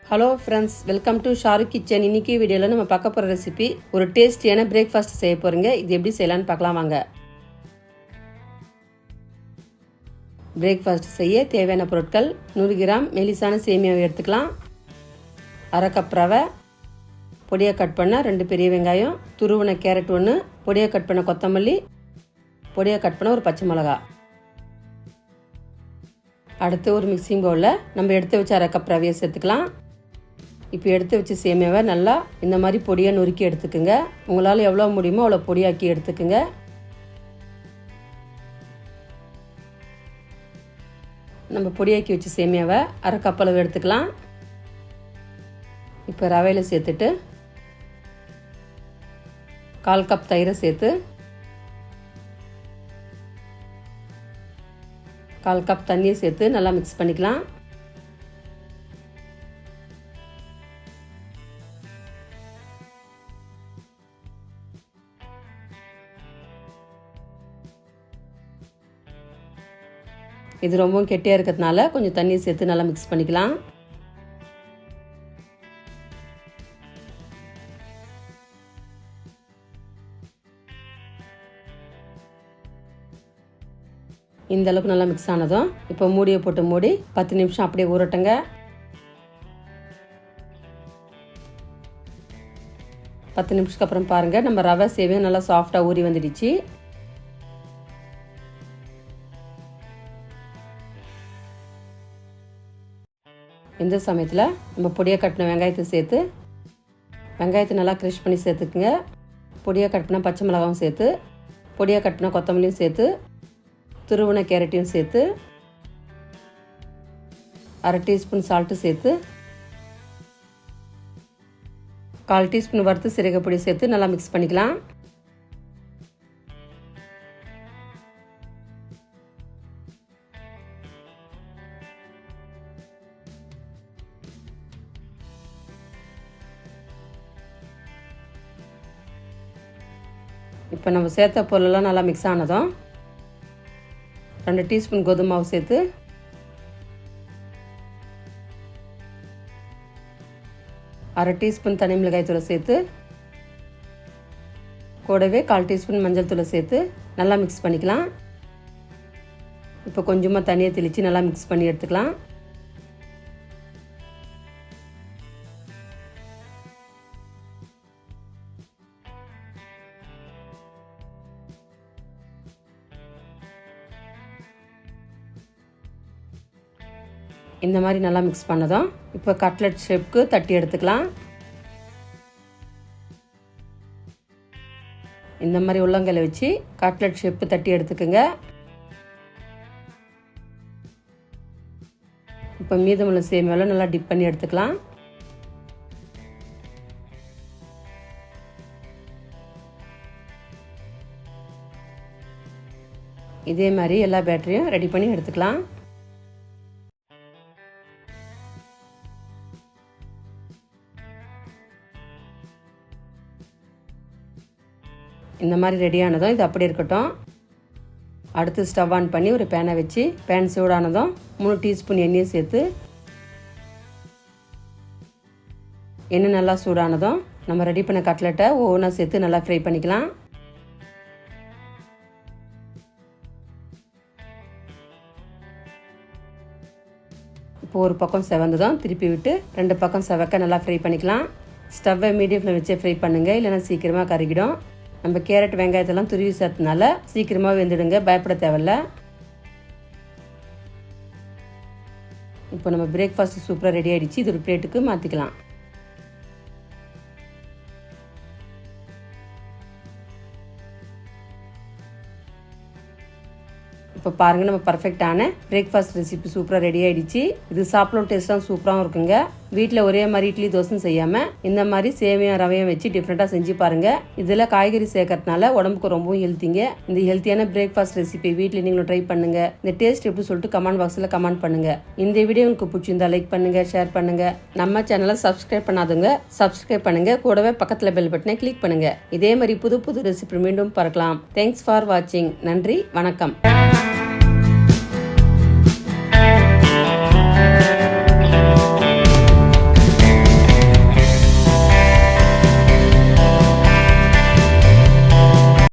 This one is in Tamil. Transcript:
Hello friends, welcome to Shahrukh kitchen. இன்னைக்கு வீடியோவில் நம்ம பார்க்க போகிற ரெசிபி ஒரு டேஸ்டியான பிரேக்ஃபாஸ்ட் செய்ய போகிறீங்க. இது எப்படி செய்யலான்னு பார்க்கலாம் வாங்க. பிரேக்ஃபாஸ்ட் செய்ய தேவையான பொருட்கள்: 100 கிராம் மெலிசான சேமியாவை எடுத்துக்கலாம், அரை கப் ரவை, பொடியாக கட் பண்ண 2 பெரிய வெங்காயம், துருவின கேரட் 1, பொடியாக கட் பண்ண கொத்தமல்லி, பொடியாக கட் பண்ண ஒரு பச்சை மிளகா. அடுத்து ஒரு மிக்சிங் பவுலில் நம்ம எடுத்து வச்ச அரை கப் ரவையை சேர்த்துக்கலாம். இப்போ எடுத்து வச்ச சேமியாவை நல்லா இந்த மாதிரி பொடியாக நொறுக்கி எடுத்துக்குங்க. உங்களால் எவ்வளோ முடியுமோ அவ்வளோ பொடியாக்கி எடுத்துக்குங்க. நம்ம பொடியாக்கி வச்ச சேமியாவை அரை கப் அளவு எடுத்துக்கலாம். இப்போ ரவையில் சேர்த்துட்டு 1/4 கப் தயிரை சேர்த்து 1/4 கப் தண்ணியை சேர்த்து நல்லா மிக்ஸ் பண்ணிக்கலாம். இது ரொம்பவும் கெட்டியாக இருக்கிறதுனால கொஞ்சம் தண்ணியை சேர்த்து நல்லா மிக்ஸ் பண்ணிக்கலாம். இந்த அளவுக்கு நல்லா மிக்ஸ் ஆனதும் இப்போ மூடியை போட்டு மூடி 10 நிமிஷம் அப்படியே ஊறட்டுங்க. 10 நிமிஷத்துக்கு அப்புறம் பாருங்கள், நம்ம ரவை சேவையும் நல்லா சாஃப்டாக ஊறி வந்துடுச்சு. இந்த சமயத்தில் நம்ம பொடியாக கட்டின வெங்காயத்தை சேர்த்து வெங்காயத்தை நல்லா க்ரஷ் பண்ணி சேர்த்துக்குங்க. பொடியாக கட் பண்ண பச்சை மிளகாவும் சேர்த்து, பொடியாக கட் பண்ண கொத்தமல்லியும் சேர்த்து, துருவின கேரட்டையும் சேர்த்து, அரை டீஸ்பூன் சால்ட்டு சேர்த்து, 1/4 டீஸ்பூன் வறுத்து சீரகப்பொடி சேர்த்து நல்லா மிக்ஸ் பண்ணிக்கலாம். இப்போ நம்ம சேர்த்த பொருளெல்லாம் நல்லா மிக்ஸ் ஆனதும் 2 டீஸ்பூன் கோதுமை மாவு சேர்த்து, அரை டீஸ்பூன் தனி மிளகாய் தூளை சேர்த்து, கூடவே 1/4 டீஸ்பூன் மஞ்சள் தூளை சேர்த்து நல்லா மிக்ஸ் பண்ணிக்கலாம். இப்போ கொஞ்சமாக தண்ணியை தெளித்து நல்லா மிக்ஸ் பண்ணி எடுத்துக்கலாம். இந்த மாதிரி நல்லா மிக்ஸ் பண்ணதும் இப்போ கட்லெட் ஷேப்க்கு தட்டி எடுத்துக்கலாம். இந்த மாதிரி உள்ளங்கையில் வச்சு கட்லெட் ஷேப்க்கு தட்டி எடுத்துக்குங்க. இப்போ மீதமுள்ள சேமியாவில் நல்லா டிப் பண்ணி எடுத்துக்கலாம். இதே மாதிரி எல்லா பேட்டரியும் ரெடி பண்ணி எடுத்துக்கலாம். இந்த மாதிரி ரெடியானதும் இது அப்படியே இருக்கட்டும். அடுத்து ஸ்டவ் ஆன் பண்ணி ஒரு பேனை வச்சு பேன் சூடானதும் 3 டீஸ்பூன் எண்ணெயை சேர்த்து, எண்ணெய் நல்லா சூடானதும் நம்ம ரெடி பண்ண கட்லெட்டை ஒவ்வொன்றா சேர்த்து நல்லா ஃப்ரை பண்ணிக்கலாம். இப்போ ஒரு பக்கம் செவந்ததும் திருப்பி விட்டு 2 பக்கம் செவக்க நல்லா ஃப்ரை பண்ணிக்கலாம். ஸ்டவ்வை மீடியம் ஃப்ளேம் வச்சு ஃப்ரை பண்ணுங்கள், இல்லைன்னா சீக்கிரமாக கருகிடும். நம்ம கேரட் வெங்காயத்தெல்லாம் துருவி சேர்த்தனால சீக்கிரமாக வெந்துடுங்க, பயப்பட தேவையில்ல. இப்போ நம்ம பிரேக்ஃபாஸ்ட் சூப்பராக ரெடி ஆகிடுச்சு. இது ஒரு பிளேட்டுக்கு மாற்றிக்கலாம். இப்போ பாருங்கள், நம்ம பர்ஃபெக்டான பிரேக்ஃபாஸ்ட் ரெசிபி சூப்பராக ரெடி ஆகிடுச்சு. இது சாப்பிடும் டேஸ்ட்டாக சூப்பராகவும் இருக்குங்க. வீட்டில் ஒரே மாதிரி இட்லி தோசை செய்யாமல் இந்த மாதிரி சேவையும் ரவையும் வச்சு டிஃப்ரெண்ட்டாக செஞ்சு பாருங்கள். இதில் காய்கறி சேர்க்கறதுனால உடம்புக்கு ரொம்பவும் ஹெல்த்திங்க. இந்த ஹெல்த்தியான பிரேக்ஃபாஸ்ட் ரெசிபி வீட்டில் நீங்களும் ட்ரை பண்ணுங்கள். இந்த டேஸ்ட் எப்படி சொல்லிட்டு கமெண்ட் பாக்ஸில் கமெண்ட் பண்ணுங்கள். இந்த வீடியோ உங்களுக்கு பிடிச்சிருந்தா லைக் பண்ணுங்கள், ஷேர் பண்ணுங்கள். நம்ம சேனலை சப்ஸ்கிரைப் பண்ணாதவங்க சப்ஸ்கிரைப் பண்ணுங்கள். கூடவே பக்கத்தில் பெல் பட்டனை கிளிக் பண்ணுங்கள். இதே மாதிரி புது புது ரெசிபி மீண்டும் பார்க்கலாம். தேங்க்ஸ் ஃபார் வாட்சிங். நன்றி, வணக்கம்.